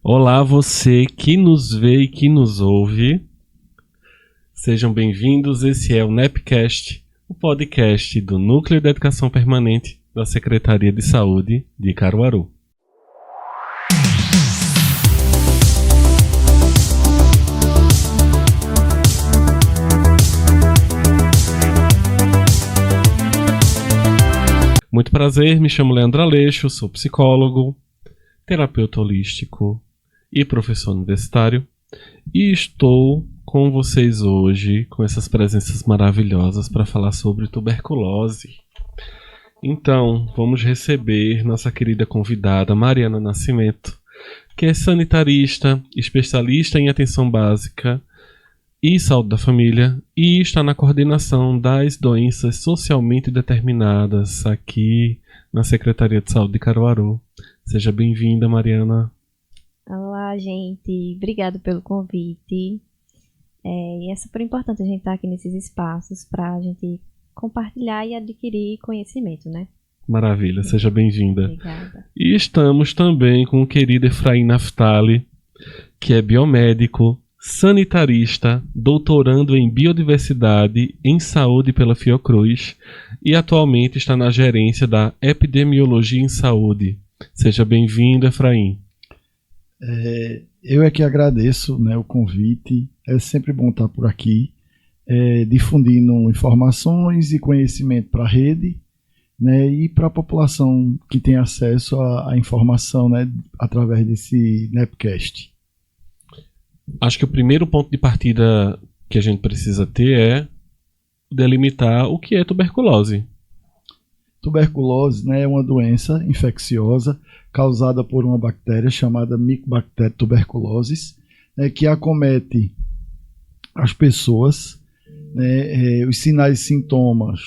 Olá, você que nos vê e que nos ouve. Sejam bem-vindos. Esse é o NEPcast, o podcast do Núcleo de Educação Permanente da Secretaria de Saúde de Caruaru. Muito prazer, me chamo Leandro Aleixo, sou psicólogo, terapeuta holístico e professor universitário, e estou com vocês hoje com essas presenças maravilhosas para falar sobre tuberculose. Então, vamos receber nossa querida convidada Mariana Nascimento, que é sanitarista, especialista em atenção básica e saúde da família e está na coordenação das doenças socialmente determinadas aqui na Secretaria de Saúde de Caruaru. Seja bem-vinda, Mariana. Olá, gente. Obrigado pelo convite. E é super importante a gente estar aqui nesses espaços para a gente compartilhar e adquirir conhecimento, né? Maravilha, seja bem-vinda. Obrigada. E estamos também com o querido Efraim Naftali, que é biomédico, sanitarista, doutorando em biodiversidade em saúde pela Fiocruz e atualmente está na gerência da epidemiologia em saúde. Seja bem-vindo, Efraim. Eu é que agradeço, né, o convite. É sempre bom estar por aqui, difundindo informações e conhecimento para a rede, né, e para a população que tem acesso à informação, né, através desse NEPcast. Acho que o primeiro ponto de partida que a gente precisa ter é delimitar o que é tuberculose. Tuberculose, né, é uma doença infecciosa causada por uma bactéria chamada Mycobacterium tuberculosis, né, que acomete as pessoas, né, os sinais e sintomas,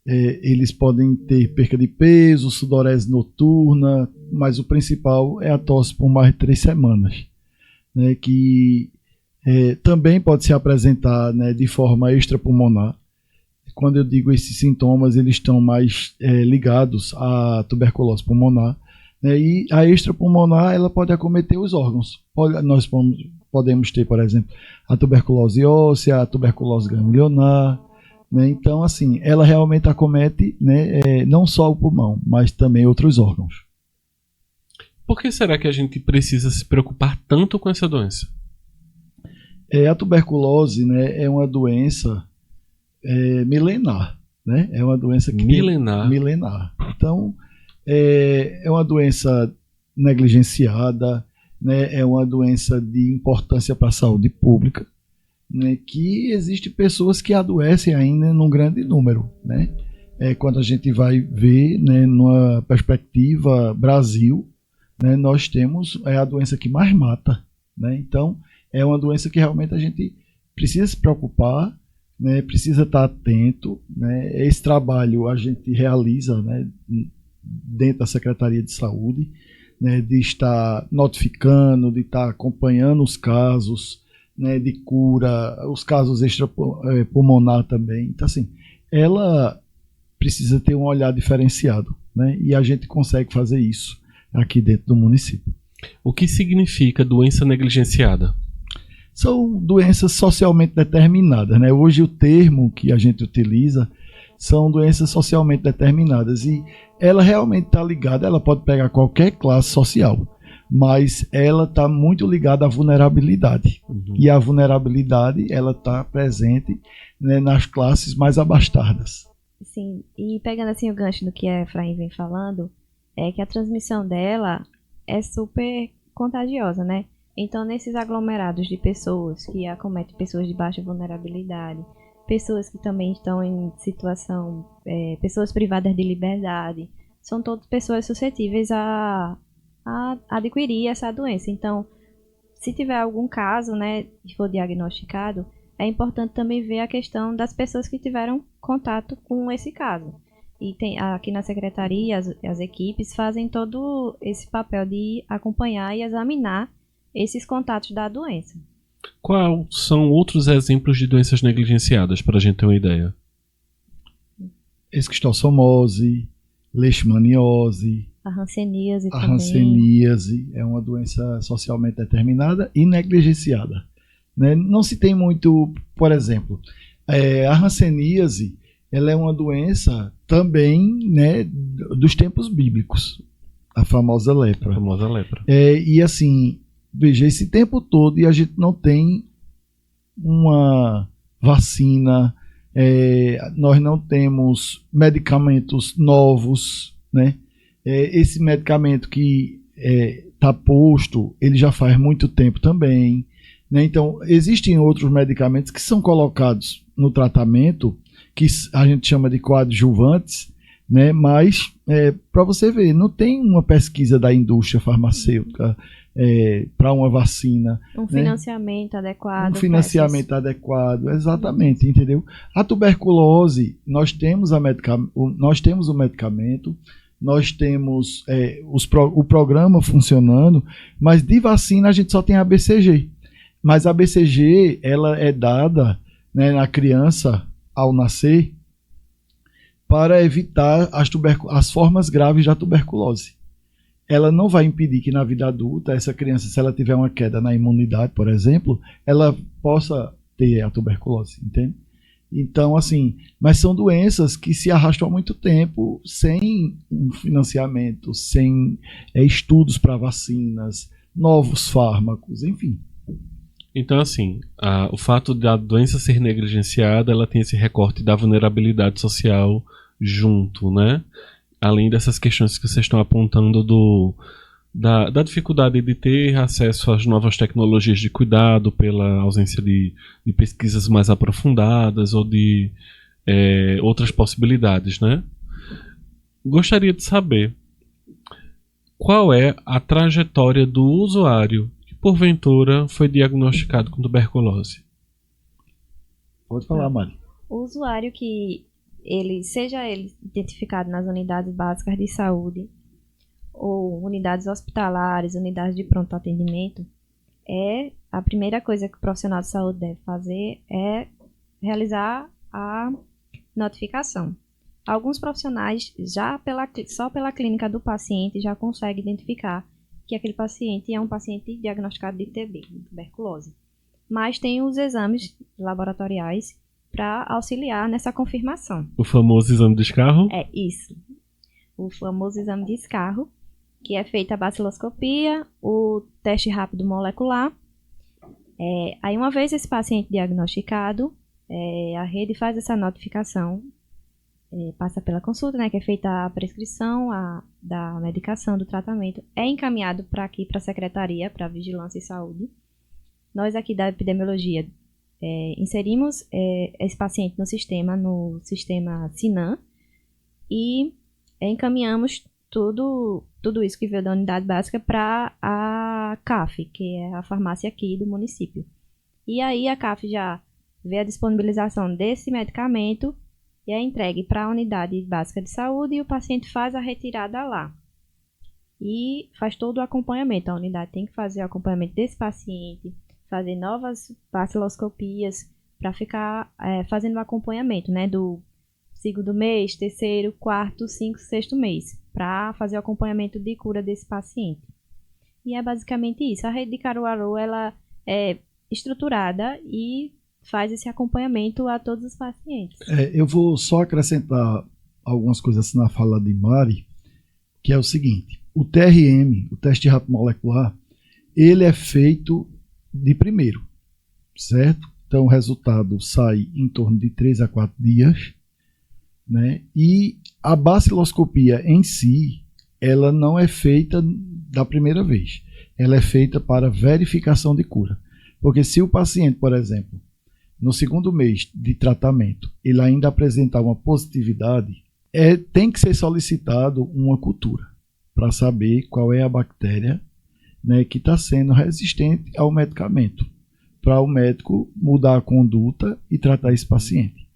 eles podem ter perca de peso, sudorese noturna, mas o principal é a tosse por mais de 3 semanas. Né, que também pode se apresentar, né, de forma extrapulmonar. Quando eu digo esses sintomas, eles estão mais ligados à tuberculose pulmonar, né, e a extrapulmonar ela pode acometer os órgãos. Nós podemos ter, por exemplo, a tuberculose óssea, a tuberculose ganglionar, né, então, assim, ela realmente acomete, né, não só o pulmão, mas também outros órgãos. Por que será que a gente precisa se preocupar tanto com essa doença? A tuberculose, né, é uma doença milenar. Né? É uma doença que milenar. Então, é uma doença negligenciada, né? É uma doença de importância para a saúde pública, né? Que existe pessoas que adoecem ainda num grande número. Né? Quando a gente vai ver, né, numa perspectiva Brasil, né, nós temos a doença que mais mata, né? Então é uma doença que realmente a gente precisa se preocupar, né, precisa estar atento, né? Esse trabalho a gente realiza, né, dentro da Secretaria de Saúde, né, de estar notificando, de estar acompanhando os casos, né, de cura, os casos extrapulmonar também. Então, assim, ela precisa ter um olhar diferenciado, né? E a gente consegue fazer isso aqui dentro do município. O que significa doença negligenciada? São doenças socialmente determinadas, né? Hoje o termo que a gente utiliza são doenças socialmente determinadas e ela realmente está ligada, ela pode pegar qualquer classe social, mas ela está muito ligada à vulnerabilidade. E a vulnerabilidade ela está presente, né, nas classes mais abastadas. Sim, e pegando assim o gancho do que a Efraim vem falando, é que a transmissão dela é super contagiosa, né? Então, nesses aglomerados de pessoas que acometem pessoas de baixa vulnerabilidade, pessoas que também estão em situação, pessoas privadas de liberdade, são todas pessoas suscetíveis a adquirir essa doença. Então, se tiver algum caso, né, que for diagnosticado, é importante também ver a questão das pessoas que tiveram contato com esse caso. E aqui na secretaria, as equipes fazem todo esse papel de acompanhar e examinar esses contatos da doença. Quais são outros exemplos de doenças negligenciadas, para a gente ter uma ideia? Esquistossomose, leishmaniose, A hanseníase também. A hanseníase é uma doença socialmente determinada e negligenciada. Né? Não se tem muito, por exemplo, a hanseníase, ela é uma doença também, né, dos tempos bíblicos, a famosa lepra. E assim, veja, esse tempo todo e a gente não tem uma vacina, nós não temos medicamentos novos, né? Esse medicamento que está posto, ele já faz muito tempo também, né? Então, existem outros medicamentos que são colocados no tratamento, que a gente chama de coadjuvantes, né? Mas, para você ver, não tem uma pesquisa da indústria farmacêutica para uma vacina. Financiamento adequado. Um financiamento adequado, exatamente, entendeu? A tuberculose, nós temos o medicamento, nós temos o programa funcionando, mas de vacina a gente só tem a BCG. Mas a BCG, ela é dada, né, na criança ao nascer para evitar as formas graves da tuberculose. Ela não vai impedir que na vida adulta, essa criança, se ela tiver uma queda na imunidade, por exemplo, ela possa ter a tuberculose, entende? Então, assim, mas são doenças que se arrastam há muito tempo sem um financiamento, sem estudos para vacinas, novos fármacos, enfim. Então, assim, o fato da doença ser negligenciada, ela tem esse recorte da vulnerabilidade social junto, né? Além dessas questões que vocês estão apontando da dificuldade de ter acesso às novas tecnologias de cuidado pela ausência de pesquisas mais aprofundadas ou de outras possibilidades, né? Gostaria de saber qual é a trajetória do usuário que, porventura, foi diagnosticado com tuberculose. Pode falar, Mari. O usuário que seja ele identificado nas unidades básicas de saúde ou unidades hospitalares, unidades de pronto atendimento, a primeira coisa que o profissional de saúde deve fazer é realizar a notificação. Alguns profissionais, só pela clínica do paciente, já conseguem identificar que aquele paciente é um paciente diagnosticado de TB, de tuberculose. Mas tem os exames laboratoriais para auxiliar nessa confirmação. O famoso exame de escarro? É isso. O famoso exame de escarro, que é feita a baciloscopia, o teste rápido molecular. Aí, uma vez esse paciente diagnosticado, a rede faz essa notificação, passa pela consulta, né, que é feita a prescrição da medicação, do tratamento, é encaminhado para aqui, para a Secretaria, para Vigilância e Saúde. Nós aqui da epidemiologia inserimos esse paciente no sistema SINAM e encaminhamos tudo isso que veio da unidade básica para a CAF, que é a farmácia aqui do município. E aí a CAF já vê a disponibilização desse medicamento e é entregue para a unidade básica de saúde e o paciente faz a retirada lá. E faz todo o acompanhamento. A unidade tem que fazer o acompanhamento desse paciente, fazer novas baciloscopias para ficar fazendo o acompanhamento, né, do segundo mês, terceiro, quarto, 5, 6º mês, para fazer o acompanhamento de cura desse paciente. E é basicamente isso. A rede de Caruaru, ela é estruturada e faz esse acompanhamento a todos os pacientes. Eu vou só acrescentar algumas coisas na fala de Mari, que é o seguinte: o TRM, o teste rápido molecular, ele é feito de primeiro, certo? Então o resultado sai em torno de 3 a 4 dias, né? E a baciloscopia em si, ela não é feita da primeira vez. Ela é feita para verificação de cura. Porque se o paciente, por exemplo, no segundo mês de tratamento, ele ainda apresentar uma positividade, tem que ser solicitado uma cultura para saber qual é a bactéria, né, que está sendo resistente ao medicamento, para o médico mudar a conduta e tratar esse paciente.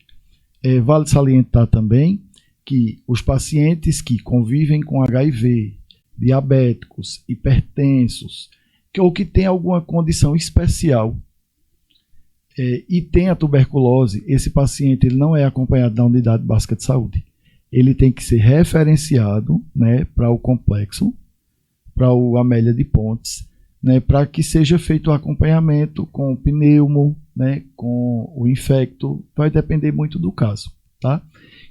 Vale salientar também que os pacientes que convivem com HIV, diabéticos, hipertensos, ou que têm alguma condição especial e tem a tuberculose, esse paciente ele não é acompanhado da unidade básica de saúde. ele tem que ser referenciado, né, para o complexo, para o Amélia de Pontes, né, para que seja feito o acompanhamento com o pneumo, né, com o infecto, vai depender muito do caso, tá?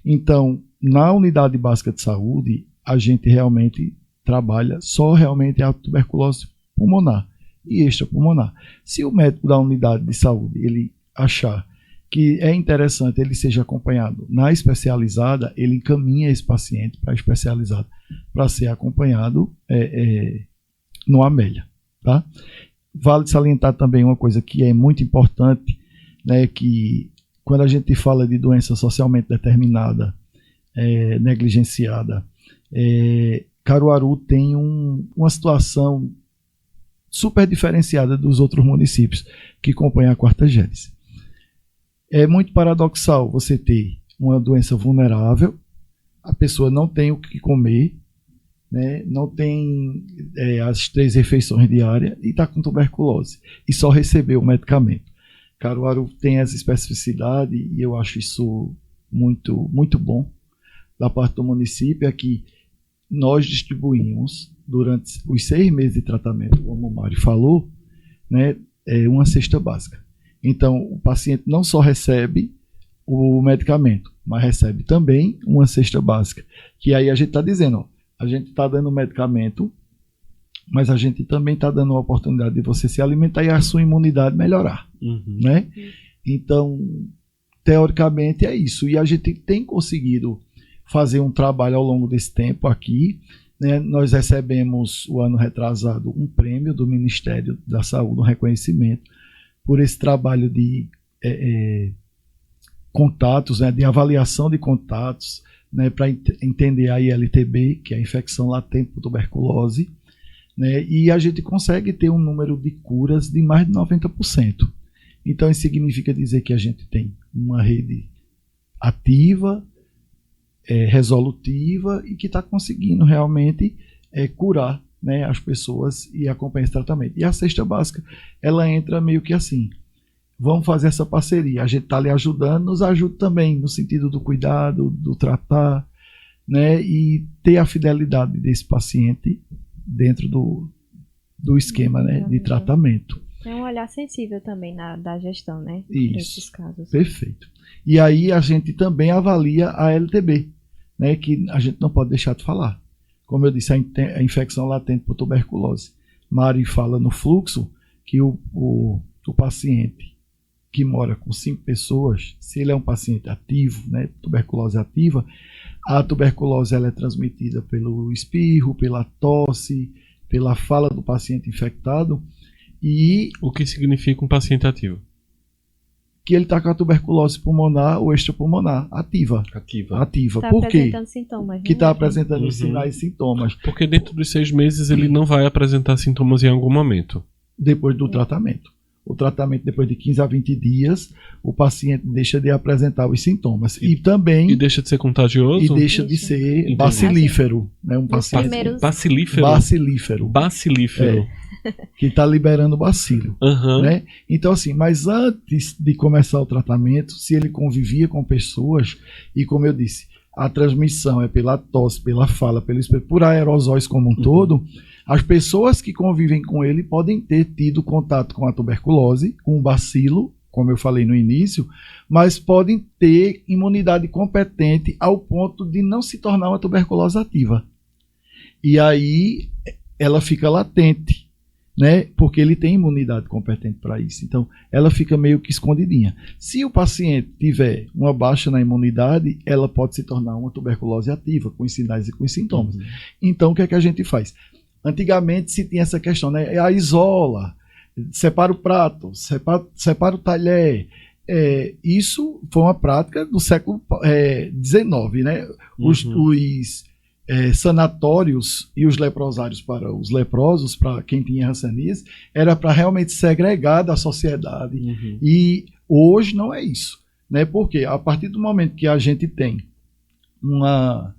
Então, na unidade básica de saúde, a gente realmente trabalha só realmente a tuberculose pulmonar e extrapulmonar. Se o médico da unidade de saúde ele achar que é interessante ele seja acompanhado na especializada, ele encaminha esse paciente para a especializada para ser acompanhado no Amélia, tá? Vale salientar também uma coisa que é muito importante, né, que quando a gente fala de doença socialmente determinada, negligenciada, Caruaru tem uma situação super diferenciada dos outros municípios que compõem a quarta gênese. É muito paradoxal você ter uma doença vulnerável, a pessoa não tem o que comer, né, não tem as 3 refeições diárias e está com tuberculose e só recebeu o medicamento. Caruaru tem essa especificidade e eu acho isso muito, muito bom da parte do município, é que nós distribuímos durante os 6 meses de tratamento, como o Mário falou, né, uma cesta básica. Então, o paciente não só recebe o medicamento, mas recebe também uma cesta básica. Que aí a gente está dizendo, ó, a gente está dando o medicamento, mas a gente também está dando a oportunidade de você se alimentar e a sua imunidade melhorar. Né? Então, teoricamente é isso. E a gente tem conseguido fazer um trabalho ao longo desse tempo aqui. Né? Nós recebemos, o ano retrasado, um prêmio do Ministério da Saúde, um reconhecimento, por esse trabalho de contatos, né, de avaliação de contatos, né, para entender a ILTB, que é a infecção latente por tuberculose, né, e a gente consegue ter um número de curas de mais de 90%. Então isso significa dizer que a gente tem uma rede ativa, resolutiva e que está conseguindo realmente curar, né, as pessoas e acompanhar esse tratamento. E a cesta básica, ela entra meio que assim, vamos fazer essa parceria, a gente está lhe ajudando, nos ajuda também no sentido do cuidado, do tratar, né, e ter a fidelidade desse paciente dentro do esquema, né, de tratamento. Tem um olhar sensível também da gestão, né, nesses casos. Perfeito. E aí a gente também avalia a LTB, né, que a gente não pode deixar de falar. Como eu disse, a infecção latente por tuberculose. Mari fala no fluxo que o paciente que mora com 5 pessoas, se ele é um paciente ativo, né, tuberculose ativa, a tuberculose ela é transmitida pelo espirro, pela tosse, pela fala do paciente infectado. E o que significa um paciente ativo? Que ele está com a tuberculose pulmonar ou extrapulmonar ativa. Tá Por quê? apresentando sintomas. Que está apresentando sinais e sintomas. Porque dentro dos 6 meses ele não vai apresentar sintomas em algum momento. Depois do tratamento. O tratamento, depois de 15 a 20 dias, o paciente deixa de apresentar os sintomas. E também... E deixa de ser contagioso? E deixa de ser bacilífero. Né? Um paciente Bacilífero? Bacilífero. Que está liberando bacilo. Né? Então, assim, mas antes de começar o tratamento, se ele convivia com pessoas, e como eu disse, a transmissão é pela tosse, pela fala, por aerosóis como um todo, as pessoas que convivem com ele podem ter tido contato com a tuberculose, com o bacilo, como eu falei no início, mas podem ter imunidade competente ao ponto de não se tornar uma tuberculose ativa. E aí ela fica latente, né? Porque ele tem imunidade competente para isso. Então, ela fica meio que escondidinha. Se o paciente tiver uma baixa na imunidade, ela pode se tornar uma tuberculose ativa, com os sinais e com os sintomas. Então, o que é que a gente faz? Antigamente se tinha essa questão, né? A isola, separa o prato, separa o talher. Isso foi uma prática do século XIX, né? Os sanatórios e os leprosários para os leprosos, para quem tinha hanseníase, era para realmente segregar da sociedade. E hoje não é isso, né? Porque a partir do momento que a gente tem uma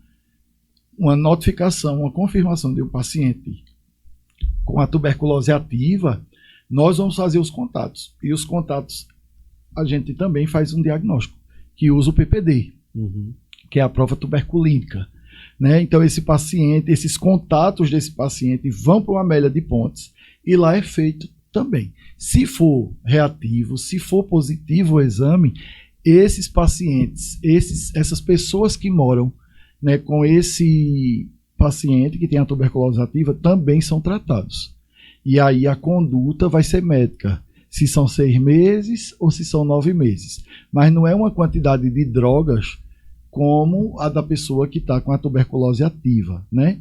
notificação, uma confirmação de um paciente com a tuberculose ativa, nós vamos fazer os contatos. E os contatos, a gente também faz um diagnóstico, que usa o PPD. que é a prova tuberculínica, né? Então esse paciente, esses contatos desse paciente vão para uma Amélia de Pontes e lá é feito também. Se for reativo, se for positivo o exame, esses pacientes, essas pessoas que moram, né, com esse paciente que tem a tuberculose ativa também são tratados. E aí a conduta vai ser médica, se são 6 meses ou se são 9 meses. Mas não é uma quantidade de drogas como a da pessoa que está com a tuberculose ativa, né?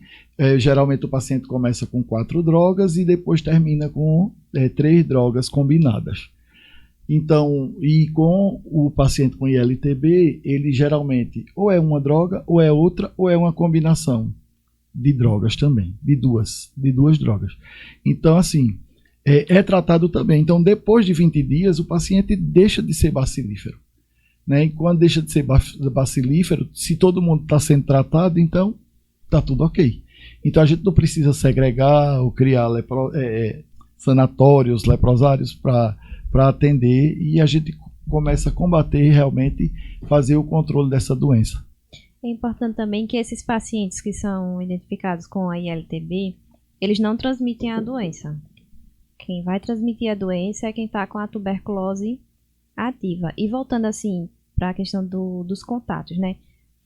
Geralmente o paciente começa com 4 drogas e depois termina com 3 drogas combinadas. Então, e com o paciente com ILTB, ele geralmente ou é uma droga, ou é outra, ou é uma combinação de drogas também, de duas drogas. Então, assim, é tratado também. Então, depois de 20 dias, o paciente deixa de ser bacilífero, né? E quando deixa de ser bacilífero, se todo mundo está sendo tratado, então está tudo ok. Então, a gente não precisa segregar ou criar sanatórios, leprosários para atender, e a gente começa a combater e realmente fazer o controle dessa doença. É importante também que esses pacientes que são identificados com a ILTB, eles não transmitem a doença. Quem vai transmitir a doença é quem está com a tuberculose ativa. E voltando assim para a questão dos contatos, né?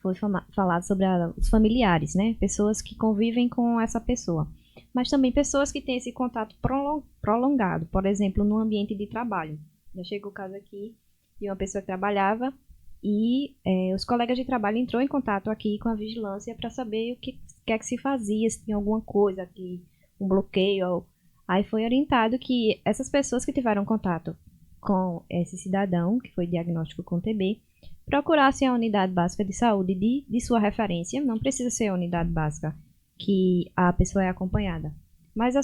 Foi falado sobre os familiares, né? Pessoas que convivem com essa pessoa. Mas também pessoas que têm esse contato prolongado, por exemplo, no ambiente de trabalho. Já chegou o caso aqui de uma pessoa que trabalhava e os colegas de trabalho entrou em contato aqui com a vigilância para saber o que é que se fazia, se tinha alguma coisa aqui, um bloqueio. Aí foi orientado que essas pessoas que tiveram contato com esse cidadão, que foi diagnóstico com TB, procurassem a unidade básica de saúde de sua referência. Não precisa ser a unidade básica que a pessoa é acompanhada, mas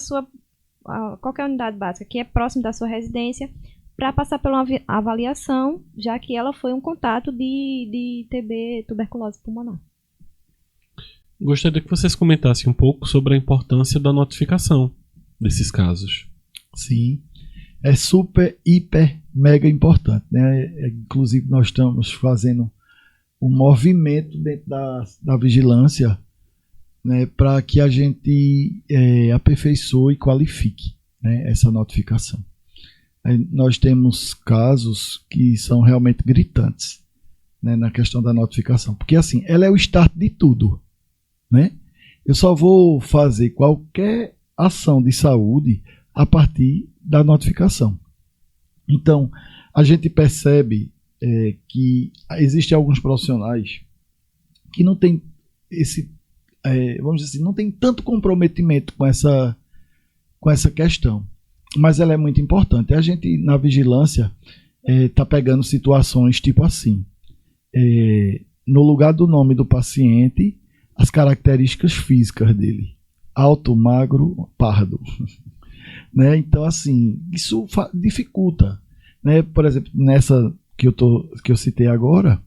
qualquer unidade básica que é próximo da sua residência, para passar por uma avaliação, já que ela foi um contato de TB, tuberculose pulmonar. Gostaria que vocês comentassem um pouco sobre a importância da notificação desses casos. Sim, é super, hiper, mega importante, né? Inclusive nós estamos fazendo um movimento dentro da vigilância, né, para que a gente aperfeiçoe e qualifique, né, essa notificação. Nós temos casos que são realmente gritantes, né, na questão da notificação, porque assim, ela é o start de tudo, né? Eu só vou fazer qualquer ação de saúde a partir da notificação. Então, a gente percebe que existem alguns profissionais que não têm vamos dizer assim, não tem tanto comprometimento com essa questão, mas ela é muito importante. A gente, na vigilância, está pegando situações tipo assim, no lugar do nome do paciente, as características físicas dele, alto, magro, pardo, né? Então, assim, isso dificulta, né? Por exemplo, nessa que eu citei agora,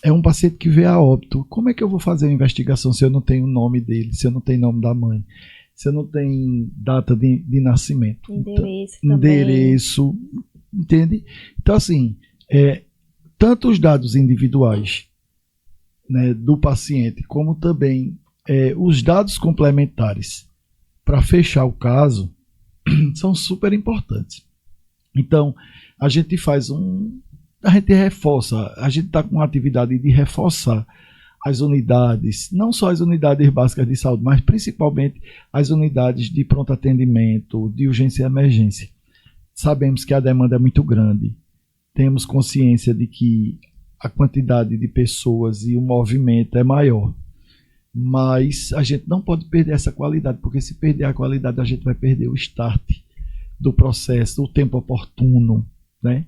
é um paciente que veio a óbito. Como é que eu vou fazer a investigação se eu não tenho o nome dele, se eu não tenho nome da mãe, se eu não tenho data de nascimento? Endereço, entende? Então, assim, tanto os dados individuais, né, do paciente, como também os dados complementares para fechar o caso são super importantes. Então, a gente reforça, a gente está com uma atividade de reforçar as unidades, não só as unidades básicas de saúde, mas principalmente as unidades de pronto atendimento, de urgência e emergência. Sabemos que a demanda é muito grande, temos consciência de que a quantidade de pessoas e o movimento é maior, mas a gente não pode perder essa qualidade, porque se perder a qualidade, a gente vai perder o start do processo, o tempo oportuno, né?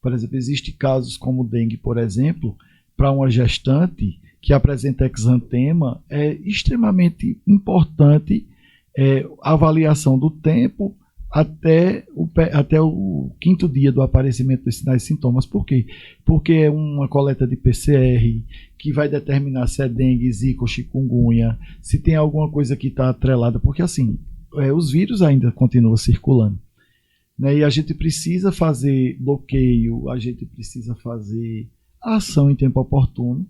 Por exemplo, existem casos como o dengue, por exemplo, para uma gestante que apresenta exantema, é extremamente importante a avaliação do tempo até o 5º dia do aparecimento dos sinais e sintomas. Por quê? Porque é uma coleta de PCR que vai determinar se é dengue, zika ou chikungunya, se tem alguma coisa que está atrelada, porque assim, os vírus ainda continuam circulando, né? E a gente precisa fazer bloqueio, a gente precisa fazer ação em tempo oportuno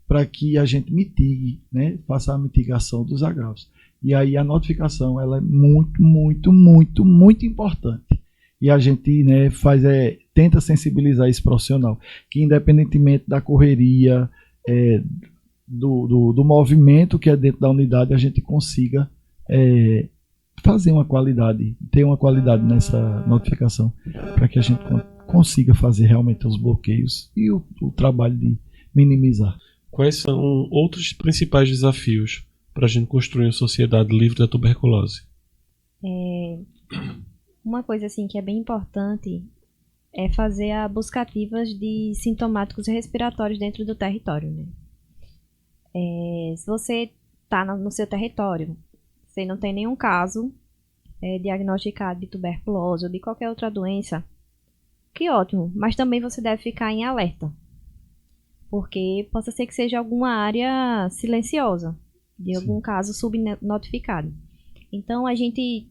para que a gente mitigue, né, faça a mitigação dos agravos. E aí a notificação ela é muito, muito, muito, muito importante. E a gente, né, tenta sensibilizar esse profissional, que independentemente da correria, do movimento que é dentro da unidade, a gente consiga fazer uma qualidade, ter uma qualidade nessa notificação, para que a gente consiga fazer realmente os bloqueios e o trabalho de minimizar. Quais são outros principais desafios para a gente construir uma sociedade livre da tuberculose? Uma coisa assim que é bem importante é fazer a buscativas de sintomáticos respiratórios dentro do território, né? Se você está no seu território, você não tem nenhum caso diagnosticado de tuberculose ou de qualquer outra doença, que ótimo, mas também você deve ficar em alerta, porque possa ser que seja alguma área silenciosa, de algum caso subnotificado. Então a gente,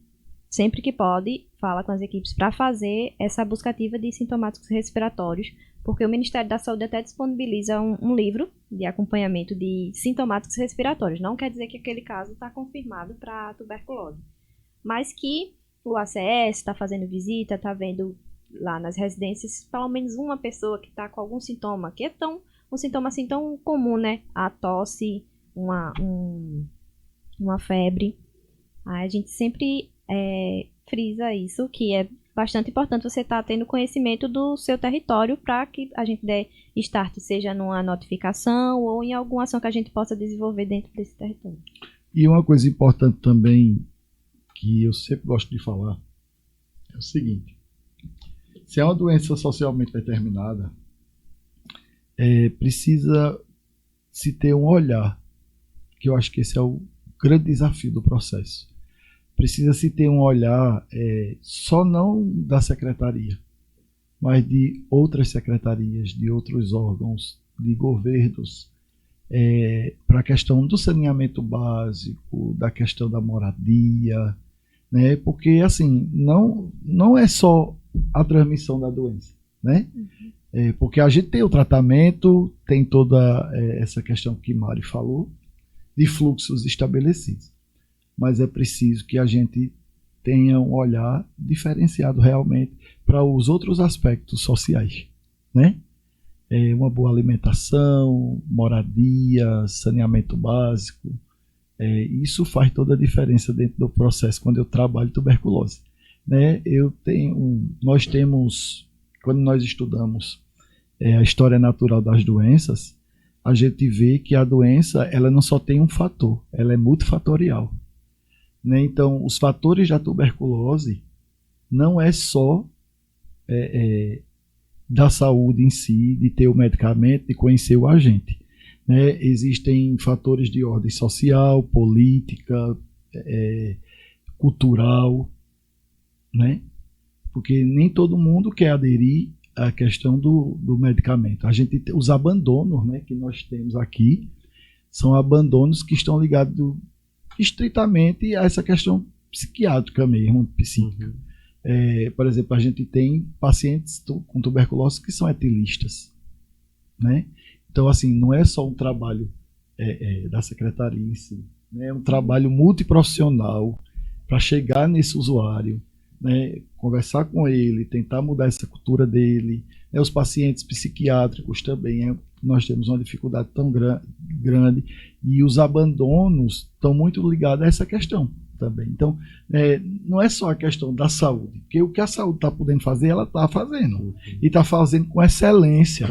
sempre que pode, fala com as equipes para fazer essa buscativa de sintomáticos respiratórios, porque o Ministério da Saúde até disponibiliza um livro de acompanhamento de sintomáticos respiratórios. Não quer dizer que aquele caso está confirmado para tuberculose, mas que o ACS está fazendo visita, está vendo lá nas residências pelo menos uma pessoa que está com algum sintoma, que é um sintoma assim tão comum, né? A tosse, uma febre. Aí a gente sempre frisa isso, que é bastante importante você estar tendo conhecimento do seu território para que a gente dê start, seja numa notificação ou em alguma ação que a gente possa desenvolver dentro desse território. E uma coisa importante também, que eu sempre gosto de falar, é o seguinte: se é uma doença socialmente determinada, precisa se ter um olhar, que eu acho que esse é o grande desafio do processo. Precisa se ter um olhar só não da secretaria, mas de outras secretarias, de outros órgãos, de governos, para a questão do saneamento básico, da questão da moradia, né? Porque assim, não é só a transmissão da doença, né? Porque a gente tem o tratamento, tem toda essa questão que Mari falou, de fluxos estabelecidos. Mas é preciso que a gente tenha um olhar diferenciado realmente para os outros aspectos sociais, né? Uma boa alimentação, moradia, saneamento básico, isso faz toda a diferença dentro do processo quando eu trabalho tuberculose, né? Nós temos, quando nós estudamos a história natural das doenças, a gente vê que a doença ela não só tem um fator, ela é multifatorial. Né? Então, os fatores da tuberculose não é só da saúde em si, de ter o medicamento, de conhecer o agente. Né? Existem fatores de ordem social, política, cultural, né? Porque nem todo mundo quer aderir à questão do medicamento. Os abandonos, né, que nós temos aqui são abandonos que estão ligados estritamente a essa questão psiquiátrica mesmo, psíquica. Por exemplo, a gente tem pacientes com tuberculose que são etilistas, né? Então, assim, não é só um trabalho da secretaria em si, né? É um trabalho multiprofissional para chegar nesse usuário, né? Conversar com ele, tentar mudar essa cultura dele, né? Os pacientes psiquiátricos também, nós temos uma dificuldade tão grande, e os abandonos estão muito ligados a essa questão também. Então, não é só a questão da saúde, porque o que a saúde está podendo fazer, ela está fazendo, e está fazendo com excelência,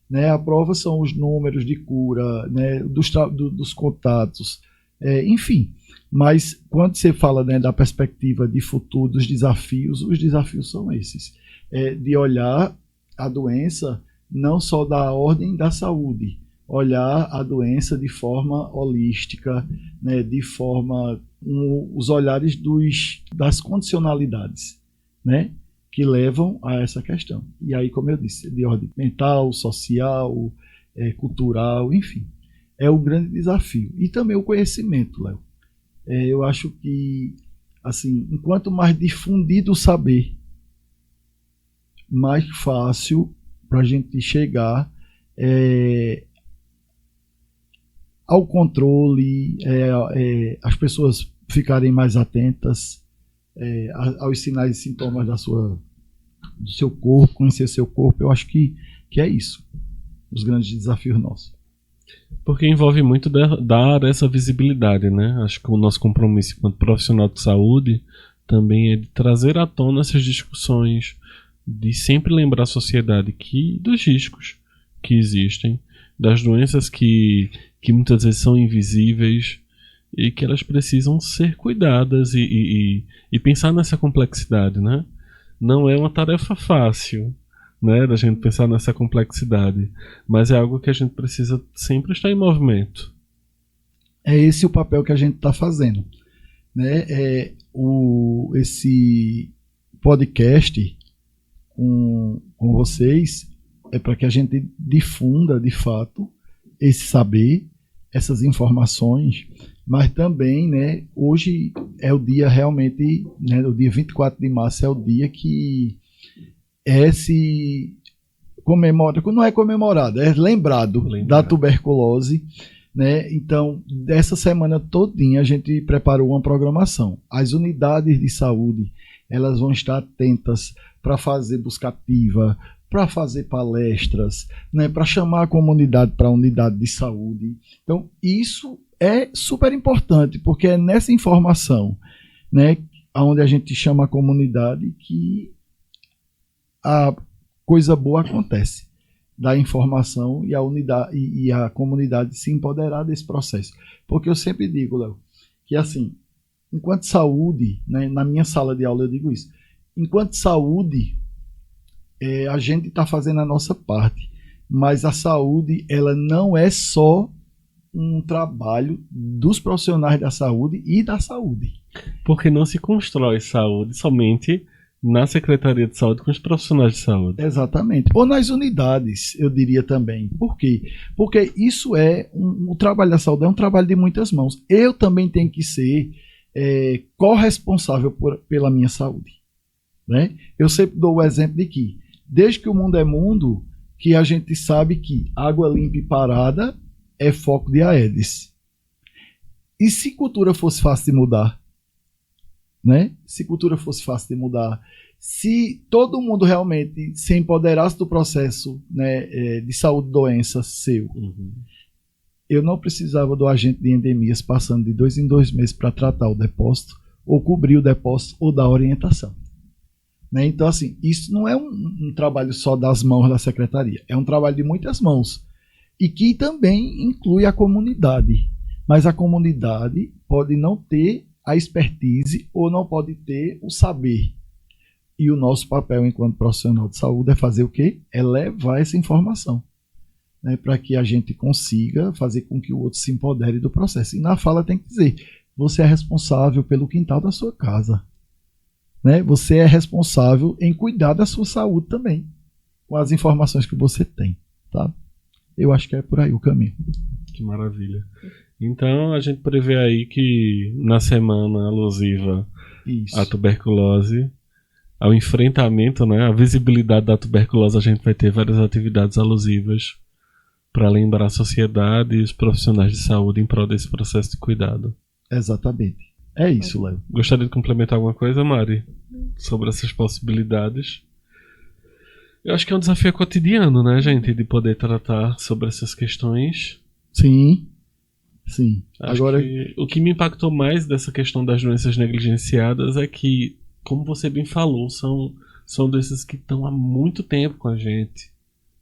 né? A prova são os números de cura, né? dos contatos, enfim. Mas quando você fala, né, da perspectiva de futuro, dos desafios, os desafios são esses, de olhar a doença não só da ordem da saúde, olhar a doença de forma holística, né, de forma os olhares das condicionalidades, né, que levam a essa questão. E aí, como eu disse, de ordem mental, social, cultural, enfim, é um grande desafio. E também o conhecimento, Léo. Eu acho que, assim, enquanto mais difundido o saber, mais fácil para a gente chegar ao controle, as pessoas ficarem mais atentas aos sinais e sintomas do seu corpo, conhecer seu corpo. Eu acho que é isso, os grandes desafios nossos. Porque envolve muito dar essa visibilidade, né? Acho que o nosso compromisso enquanto profissional de saúde também é de trazer à tona essas discussões, de sempre lembrar a sociedade dos riscos que existem, das doenças que muitas vezes são invisíveis e que elas precisam ser cuidadas e pensar nessa complexidade, né? Não é uma tarefa fácil, né, da gente pensar nessa complexidade, mas é algo que a gente precisa sempre estar em movimento. É esse o papel que a gente está fazendo, né? Esse podcast com vocês é para que a gente difunda de fato esse saber, essas informações, mas também, né, hoje é o dia realmente, né, o dia 24 de março é o dia que se comemora, não é comemorado, é lembrado da tuberculose, né? Então, dessa semana todinha a gente preparou uma programação. As unidades de saúde, elas vão estar atentas para fazer busca ativa, para fazer palestras, né, para chamar a comunidade para a unidade de saúde. Então, isso é super importante, porque é nessa informação, né, onde a gente chama a comunidade, que a coisa boa acontece, da informação e a unidade e a comunidade se empoderar desse processo. Porque eu sempre digo, Léo, que assim, enquanto saúde, né, na minha sala de aula eu digo isso, enquanto saúde, a gente está fazendo a nossa parte, mas a saúde, ela não é só um trabalho dos profissionais da saúde e da saúde. Porque não se constrói saúde somente na Secretaria de Saúde com os profissionais de saúde. Exatamente. Ou nas unidades, eu diria também. Por quê? Porque isso o trabalho da saúde é um trabalho de muitas mãos. Eu também tenho que ser corresponsável pela minha saúde, né? Eu sempre dou o exemplo de que, desde que o mundo é mundo, que a gente sabe que água limpa e parada é foco de Aedes. E se cultura fosse fácil de mudar? Né? Se cultura fosse fácil de mudar, se todo mundo realmente se empoderasse do processo, né, de saúde e doença seu, eu não precisava do agente de endemias passando de 2 em 2 meses para tratar o depósito, ou cobrir o depósito, ou dar orientação. Né? Então, assim, isso não é um trabalho só das mãos da secretaria, é um trabalho de muitas mãos, e que também inclui a comunidade. Mas a comunidade pode não ter a expertise ou não pode ter o saber. E o nosso papel enquanto profissional de saúde é fazer o quê? É levar essa informação, né, para que a gente consiga fazer com que o outro se empodere do processo. E na fala tem que dizer, você é responsável pelo quintal da sua casa. Né? Você é responsável em cuidar da sua saúde também, com as informações que você tem. Tá? Eu acho que é por aí o caminho. Que maravilha. Então a gente prevê aí que na semana alusiva à tuberculose, ao enfrentamento, né, à visibilidade da tuberculose, a gente vai ter várias atividades alusivas para lembrar a sociedade e os profissionais de saúde em prol desse processo de cuidado. Exatamente. É isso, Léo. Gostaria de complementar alguma coisa, Mari, sobre essas possibilidades? Eu acho que é um desafio cotidiano, né, gente, de poder tratar sobre essas questões. Sim. Sim. Agora, o que me impactou mais dessa questão das doenças negligenciadas é que, como você bem falou, são doenças que estão há muito tempo com a gente,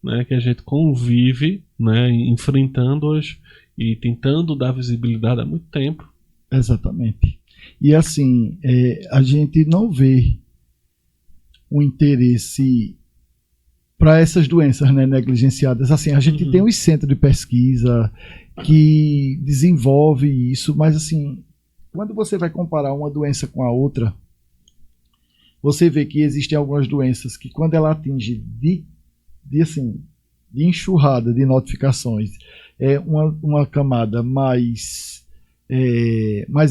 né? Que a gente convive, né? Enfrentando-as e tentando dar visibilidade há muito tempo. Exatamente. E assim, a gente não vê um interesse para essas doenças, né, negligenciadas. Assim, a gente tem os centros de pesquisa que desenvolve isso, mas assim, quando você vai comparar uma doença com a outra, você vê que existem algumas doenças que, quando ela atinge de enxurrada de notificações, uma camada mais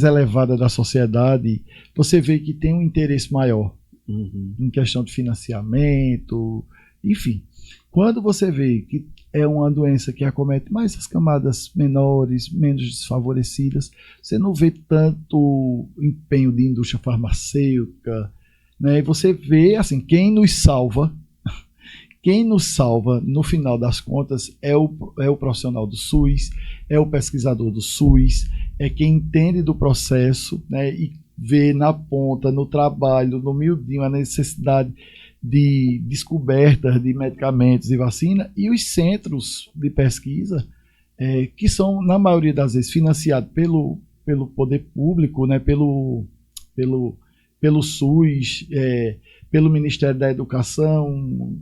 elevada da sociedade, você vê que tem um interesse maior em questão de financiamento, enfim. Quando você vê que é uma doença que acomete mais as camadas menores, menos desfavorecidas, você não vê tanto empenho de indústria farmacêutica, né? E você vê, assim, quem nos salva no final das contas é o profissional do SUS, é o pesquisador do SUS, é quem entende do processo, né, e vê na ponta, no trabalho, no miudinho, a necessidade de descobertas de medicamentos e vacina, e os centros de pesquisa, que são, na maioria das vezes, financiados pelo poder público, né, pelo SUS, pelo Ministério da Educação,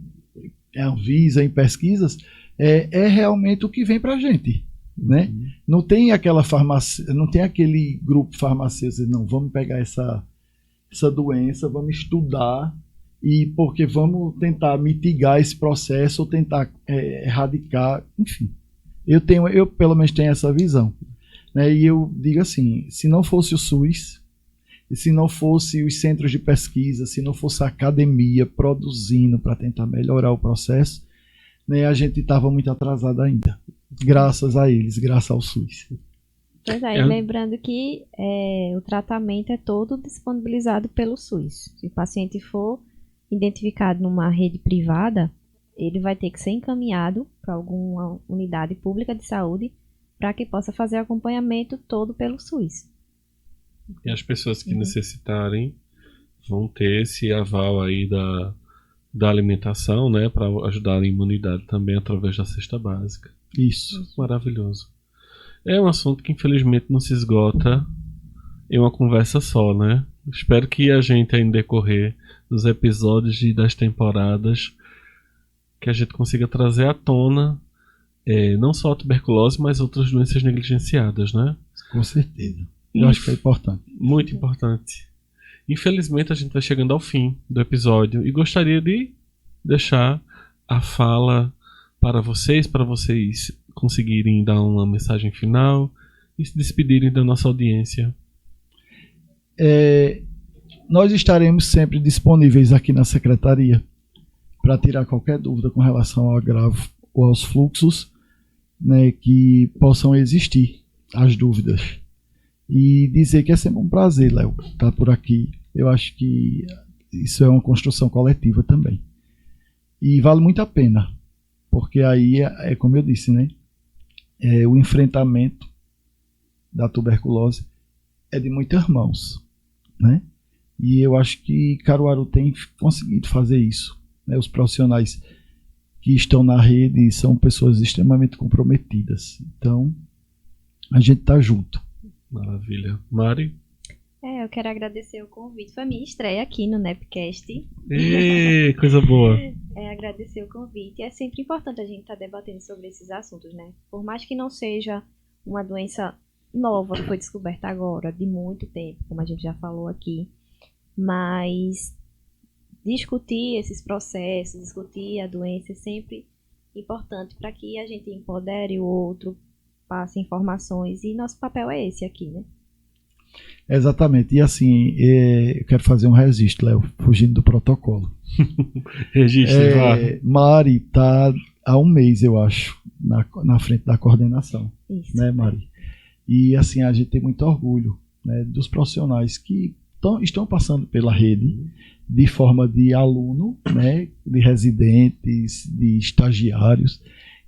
Anvisa, em pesquisas, é realmente o que vem para a gente, né? Não tem aquela farmácia, não tem aquele grupo farmacêutico, não, vamos pegar essa doença, vamos estudar, e porque vamos tentar mitigar esse processo ou tentar erradicar, enfim. Eu pelo menos tenho essa visão, né? E eu digo assim, se não fosse o SUS, se não fosse os centros de pesquisa, se não fosse a academia produzindo para tentar melhorar o processo, né, a gente estava muito atrasado ainda. Graças a eles, graças ao SUS. Pois é, lembrando que o tratamento é todo disponibilizado pelo SUS. Se o paciente for identificado numa rede privada, ele vai ter que ser encaminhado para alguma unidade pública de saúde para que possa fazer acompanhamento todo pelo SUS. E as pessoas que necessitarem vão ter esse aval aí da alimentação, né, para ajudar a imunidade também através da cesta básica. Isso. Maravilhoso. É um assunto que infelizmente não se esgota em uma conversa só, né? Espero que a gente, em decorrer dos episódios e das temporadas, que a gente consiga trazer à tona não só a tuberculose, mas outras doenças negligenciadas, né? Com certeza. Eu acho que é importante. Muito importante. Infelizmente a gente está chegando ao fim do episódio e gostaria de deixar a fala para vocês conseguirem dar uma mensagem final e se despedirem da nossa audiência. Nós estaremos sempre disponíveis aqui na Secretaria para tirar qualquer dúvida com relação ao agravo ou aos fluxos, né, que possam existir, as dúvidas. E dizer que é sempre um prazer, Léo, estar por aqui. Eu acho que isso é uma construção coletiva também. E vale muito a pena, porque aí é como eu disse, né? O enfrentamento da tuberculose é de muitas mãos, né? E eu acho que Caruaru tem conseguido fazer isso, né? Os profissionais que estão na rede são pessoas extremamente comprometidas. Então, a gente está junto. Maravilha. Mari? Eu quero agradecer o convite. Foi a minha estreia aqui no Nepcast. Coisa boa. Agradecer o convite. É sempre importante a gente estar debatendo sobre esses assuntos, né? Por mais que não seja uma doença nova que foi descoberta agora, de muito tempo, como a gente já falou aqui, mas discutir esses processos, discutir a doença é sempre importante para que a gente empodere o outro, passe informações, e nosso papel é esse aqui, né? Exatamente, e assim, eu quero fazer um registro, Léo, fugindo do protocolo. Registro, vá. Mari está há um mês, eu acho, na frente da coordenação. Isso. Né, Mari? E assim, a gente tem muito orgulho, né, dos profissionais que estão passando pela rede de forma de aluno, né, de residentes, de estagiários.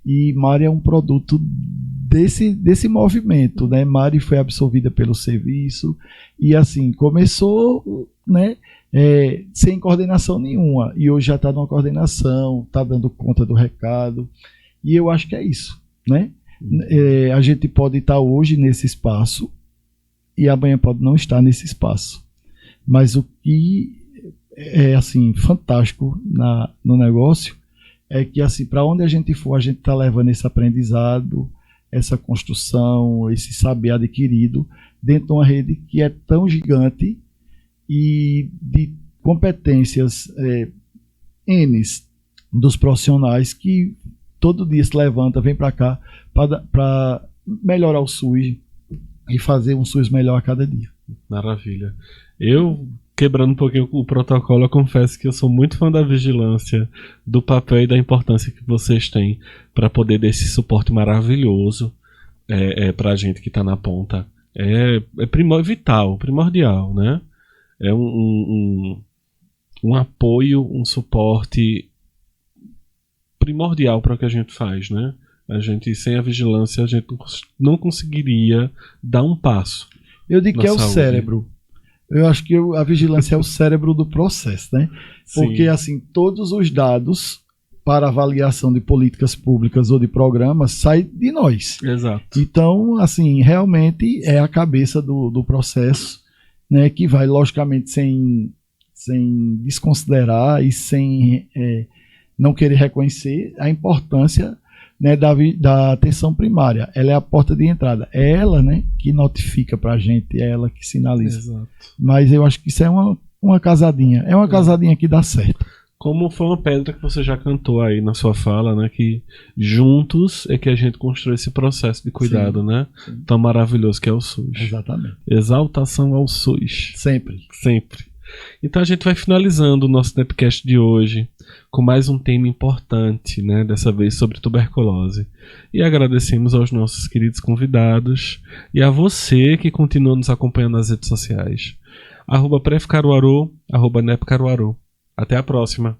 E Mari é um produto desse movimento, né? Mari foi absorvida pelo serviço e assim, começou, né, sem coordenação nenhuma, e hoje já está numa coordenação, está dando conta do recado, e eu acho que é isso, né? A gente pode estar hoje nesse espaço e amanhã pode não estar nesse espaço, mas o que é assim, fantástico no negócio é que, assim, para onde a gente for, a gente está levando esse aprendizado, essa construção, esse saber adquirido dentro de uma rede que é tão gigante e de competências N's dos profissionais que todo dia se levanta, vem para cá para melhorar o SUS e fazer um SUS melhor a cada dia. Maravilha. Eu quebrando um pouquinho o protocolo, eu confesso que eu sou muito fã da vigilância, do papel e da importância que vocês têm para poder dar esse suporte maravilhoso para a gente que está na ponta. É vital, primordial, né? É um apoio, um suporte primordial para o que a gente faz, né? A gente, sem a vigilância, a gente não conseguiria dar um passo. Eu digo que é saúde. O cérebro. Eu acho que a vigilância é o cérebro do processo, né? Porque, assim, todos os dados para avaliação de políticas públicas ou de programas saem de nós. Exato. Então, assim, realmente é a cabeça do processo, né? Que vai, logicamente, sem desconsiderar e sem não querer reconhecer a importância, né, da atenção primária. Ela é a porta de entrada. É ela, né, que notifica pra gente, é ela que sinaliza. Exato. Mas eu acho que isso é uma casadinha. É uma casadinha que dá certo. Como foi uma pedra que você já cantou aí na sua fala, né, que juntos é que a gente construiu esse processo de cuidado, sim, né, sim, tão maravilhoso que é o SUS. Exatamente. Exaltação ao SUS. Sempre. Sempre. Então a gente vai finalizando o nosso Nepcast de hoje com mais um tema importante, né? Dessa vez sobre tuberculose. E agradecemos aos nossos queridos convidados e a você que continua nos acompanhando nas redes sociais. @prefcaruaru, @nepcaruaru. Até a próxima.